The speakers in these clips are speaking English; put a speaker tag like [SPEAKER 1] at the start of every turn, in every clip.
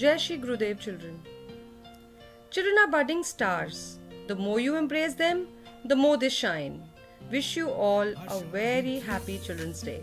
[SPEAKER 1] Jai Shri Gurudev children. Children are budding stars. The more you embrace them, the more they shine. Wish you all a very happy Children's Day.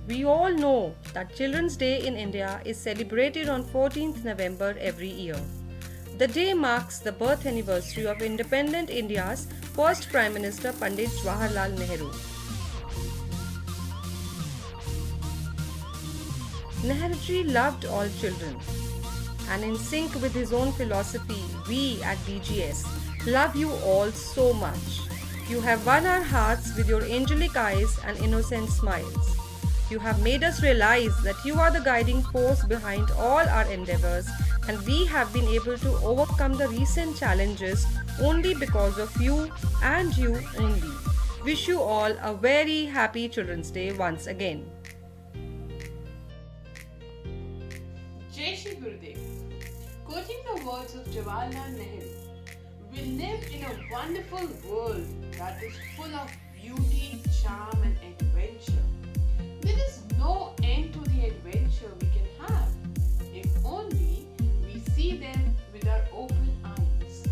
[SPEAKER 1] We all know that Children's Day in India is celebrated on 14th November every year. The day marks the birth anniversary of independent India's first Prime Minister Pandit Jawaharlal Nehru. Nehruji loved all children, and in sync with his own philosophy, we at DGS love you all so much. You have won our hearts with your angelic eyes and innocent smiles. You have made us realize that you are the guiding force behind all our endeavors, and we have been able to overcome the recent challenges only because of you and you only. Wish you all a very happy Children's Day once again.
[SPEAKER 2] Jai Shri Gurudev. Quoting the words of Jawaharlal Nehru, we live in a wonderful world that is full of beauty, charm and adventure. There is no end to the adventure we can have if only we see them with our open eyes.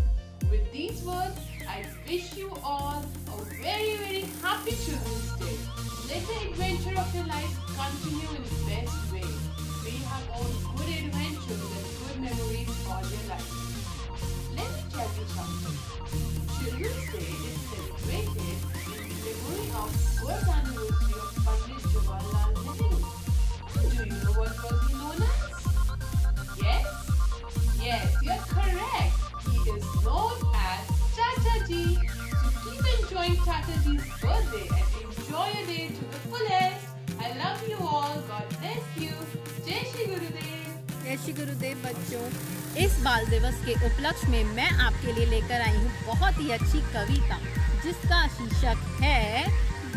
[SPEAKER 2] With these words, I wish you all a very, very happy Children's Day. Let the adventure of your life continue in the best way. May you have all good adventures and good memories all your life. Let me tell you something. Children's Day is celebrated in memory of birth anniversary of Pandit Jawaharlal Nehru. And do you know what was he known as? Yes? Yes, you're correct. He is known as Tataji. So keep enjoying Tataji's birthday and enjoy your day to the fullest. I love you all. God bless you. जय श्री गुरुदेव।
[SPEAKER 3] जय श्री गुरुदेव बच्चों, इस बाल दिवस के उपलक्ष्य में मैं आपके लिए लेकर आई हूँ बहुत ही अच्छी कविता जिसका शीर्षक है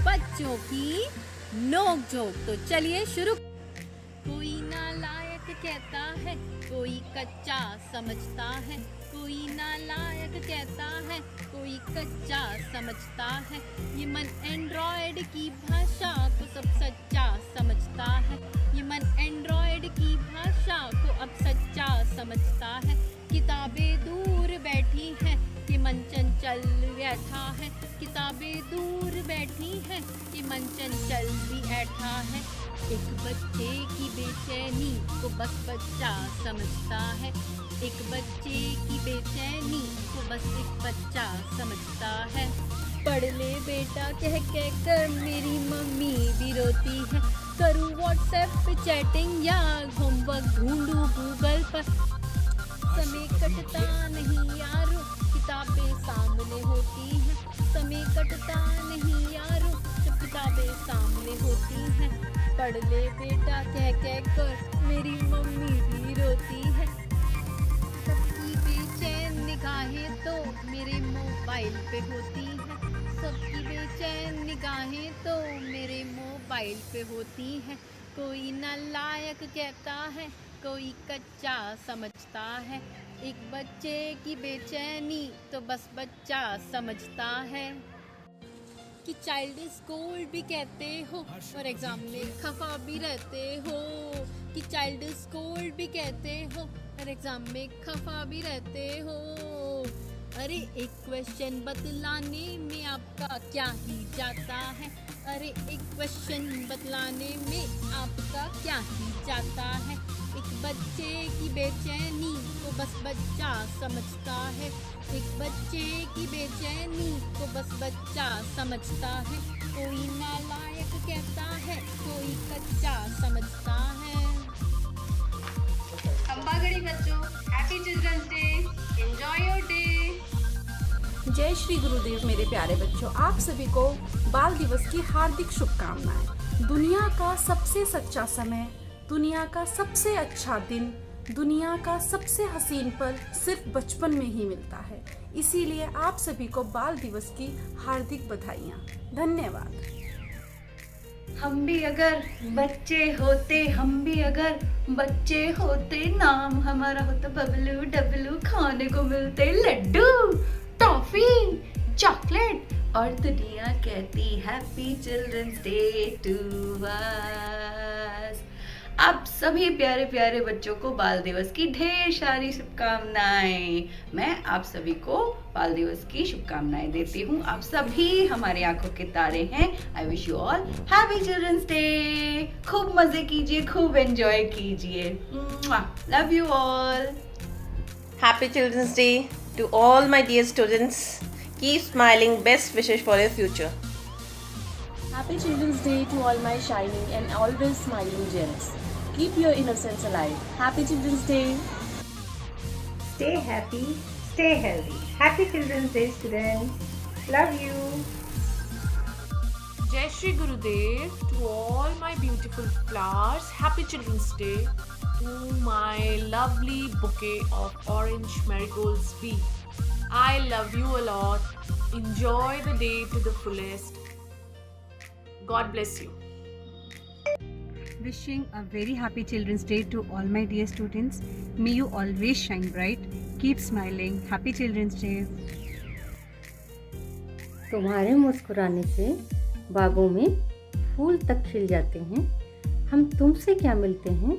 [SPEAKER 3] बच्चों की नोक-झोंक। तो चलिए शुरू। कोई नालायक कहता है, कोई कच्चा समझता है, कोई नालायक कहता है, कोई कच्चा समझता है। ये मन एंड्रॉयड की भाषा को सब सच्चा समझता है। ये मन एंड्रॉयड की भाषा को अब सच्चा समझता है। किताबें दूर बैठी हैं, ये मन चंचल बैठा है। किताबें दूर बैठी हैं, ये मन चंचल भी बैठा है। एक बच्चे की बेचैनी को बस बच्चा समझता है। एक बच्चे की बेचैनी को बस एक बच्चा समझता है। पढ़ ले बेटा कह कर मेरी मम्मी भी रोती है। करूँ व्हाट्सएप पे चैटिंग या होमवर्क ढूंढूं गूगल पर। समय कटता नहीं यारो, किताबें सामने होती हैं। समय कटता नहीं यारो, जब किताबें सामने होती हैं। पढ़ ले बेटा कह कर मेरी मम्मी भी रोती है। सबकी बेचैन निगाहें तो मेरे मोबाइल पे होती हैं। सबकी बेचैन निगाहें तो मेरे मोबाइल पे होती हैं। कोई नालायक कहता है, कोई कच्चा समझता है। एक बच्चे की बेचैनी तो बस बच्चा समझता है। कि चाइल्ड इज कोल्ड भी कहते हो और एग्जाम में खफा भी रहते हो। कि चाइल्ड इज कोल्ड भी कहते हो और एग्जाम में खफा भी रहते हो। अरे एक क्वेश्चन बतलाने में आपका क्या ही जाता है। अरे एक क्वेश्चन बतलाने में आपका क्या ही जाता है। एक बच्चे की बेचैनी को बस बच्चा समझता है। एक बच्चे की बेचैनी को बस बच्चा समझता है। कोई नालायक कहता है, कोई कच्चा समझता है।
[SPEAKER 4] अंबागढ़ी बच्चों, happy children's day, enjoy your day.
[SPEAKER 5] जय श्री गुरुदेव मेरे प्यारे बच्चों, आप सभी को बाल दिवस की हार्दिक शुभकामनाएं। दुनिया का सबसे सच्चा समय, दुनिया का सबसे अच्छा दिन, दुनिया का सबसे हसीन पल सिर्फ बचपन में ही मिलता है। इसीलिए आप सभी को बाल दिवस की हार्दिक बधाइयाँ। धन्यवाद।
[SPEAKER 4] हम भी अगर बच्चे होते, हम भी अगर बच्चे होते, नाम हमारा होता बबलू डबलू, खाने को मिलते लड्डू, टॉफी, चॉकलेट और दुनिया कहती happy children's day to us. आप सभी प्यारे प्यारे बच्चों को बाल दिवस की ढेर सारी शुभकामनाएं। मैं आप सभी को बाल दिवस की शुभकामनाएं देती हूँ। आप सभी हमारी आंखों के तारे हैं। I wish you all happy children's day. खूब मजे कीजिए, खूब एंजॉय कीजिए। Love you all.
[SPEAKER 6] Happy Children's Day to all my dear students. Keep smiling. Best wishes for your future.
[SPEAKER 7] Happy Children's Day to all my shining and always smiling gems. Keep your innocence alive. Happy Children's Day.
[SPEAKER 8] Stay happy, stay healthy. Happy Children's Day, students. Love you.
[SPEAKER 2] Jai Shri Gurudev to all my beautiful flowers. Happy Children's Day to my lovely bouquet of orange marigolds bee. I love you a lot. Enjoy the day to the fullest. God bless you.
[SPEAKER 9] Wishing a very happy Children's Day to all my dear students. May you always shine bright. Keep smiling. Happy Children's Day.
[SPEAKER 10] तुम्हारे मुस्कुराने से बागों में फूल तक खिल जाते हैं। हम तुमसे क्या मिलते हैं,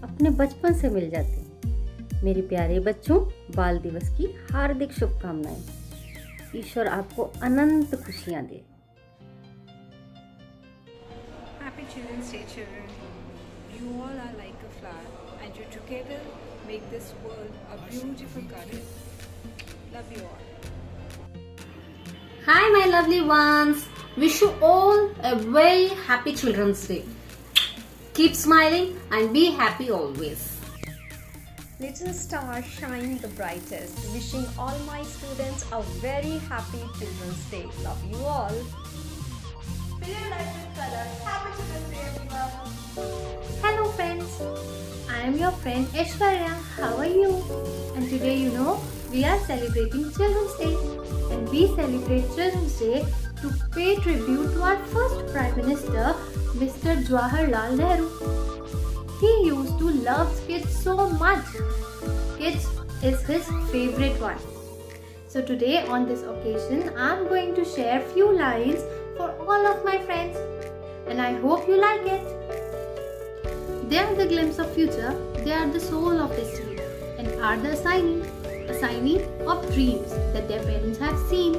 [SPEAKER 10] अपने बचपन से मिल जाते हैं। मेरे प्यारे बच्चों, बाल दिवस की हार्दिक शुभकामनाएं। ईश्वर आपको अनंत खुशियां दे।
[SPEAKER 8] Happy Children's Day, children. You all are like a flower, and you together make this world a beautiful garden. Love you all.
[SPEAKER 3] Hi my lovely ones. Wish you all a very happy Children's Day. Keep smiling and be happy always.
[SPEAKER 1] Little star shine the brightest. Wishing all my students a very happy Children's Day. Love you all.
[SPEAKER 4] Hello friends, I am your friend Aishwarya. How are you? And today we are celebrating Children's Day, and we celebrate Children's Day to pay tribute to our first Prime Minister, Mr. Jawaharlal Nehru. He used to love kids so much. Kids is his favorite one. So today on this occasion, I am going to share few lines for all of my friends, and I hope you like it. They are the glimpse of future, they are the soul of destiny, and are the assignee of dreams that their parents have seen.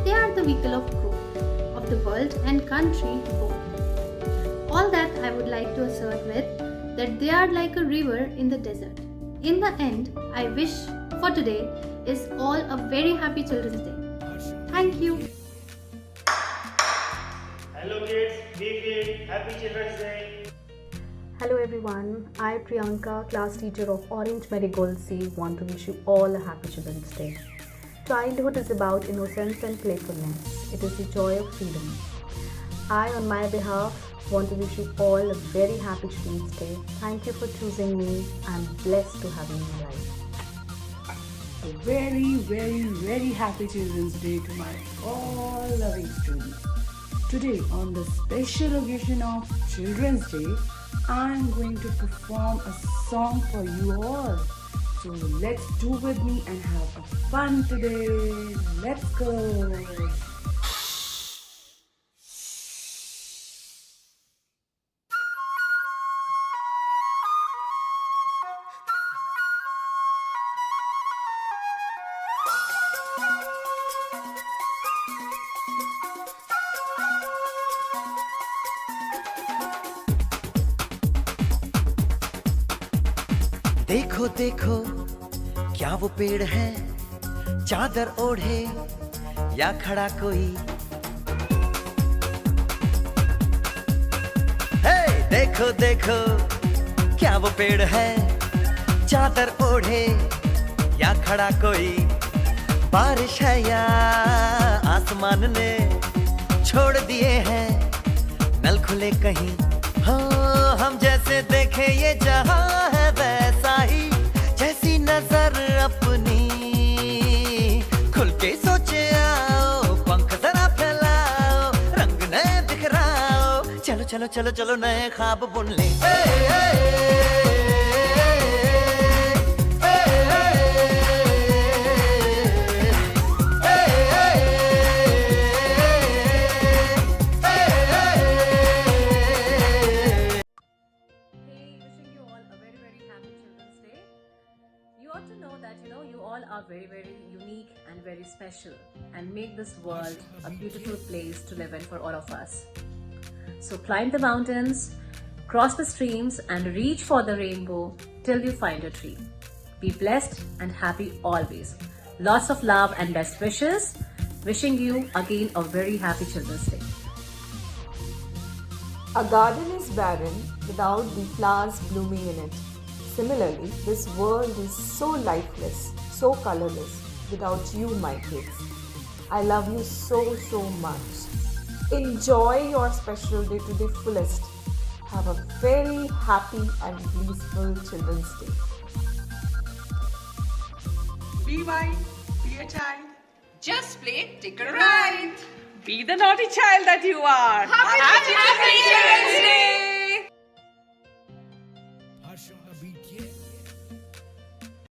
[SPEAKER 4] They are the vehicle of growth of the world and country both. All that I would like to assert with that they are like a river in the desert. In the end, I wish for today is all a very happy Children's Day. Thank you.
[SPEAKER 11] Hello kids, be great. Happy Children's Day.
[SPEAKER 7] Hello everyone. I, Priyanka, class teacher of Orange Marigold C, want to wish you all a happy Children's Day. Childhood is about innocence and playfulness. It is the joy of freedom. I, on my behalf, want to wish you all a very happy Children's Day. Thank you for choosing me. I'm blessed to have you in my life.
[SPEAKER 12] A very, very, very happy Children's Day to my all loving students. Today, on the special occasion of Children's Day, I'm going to perform a song for you all. So let's do with me and have a fun today. Let's go.
[SPEAKER 13] देखो देखो क्या वो पेड़ है, चादर ओढ़े या खड़ा कोई। हे देखो देखो क्या वो पेड़ है, चादर ओढ़े या खड़ा कोई। बारिश है या आसमान ने छोड़ दिए हैं नल खुले कहीं। हाँ हम जैसे देखे ये जहां है वैसा ही, जैसी नजर अपनी खुल के सोचे आओ। पंख जरा फैलाओ, रंग नए बिखराओ। चलो चलो चलो चलो नए ख्वाब बुन ले।
[SPEAKER 14] very, very unique and very special and make this world a beautiful place to live in for all of us. So climb the mountains, cross the streams, and reach for the rainbow till you find your tree. Be blessed and happy always. Lots of love and best wishes. Wishing you again a very happy Children's Day.
[SPEAKER 15] A garden is barren without the flowers blooming in it. Similarly, this world is so lifeless, so colorless without you, my kids. I love you so, so much. Enjoy your special day to the fullest. Have a very happy and blissful Children's Day.
[SPEAKER 2] Be wise, be a child. Just play, take a ride. Be the naughty child that you are. Happy Children's Day!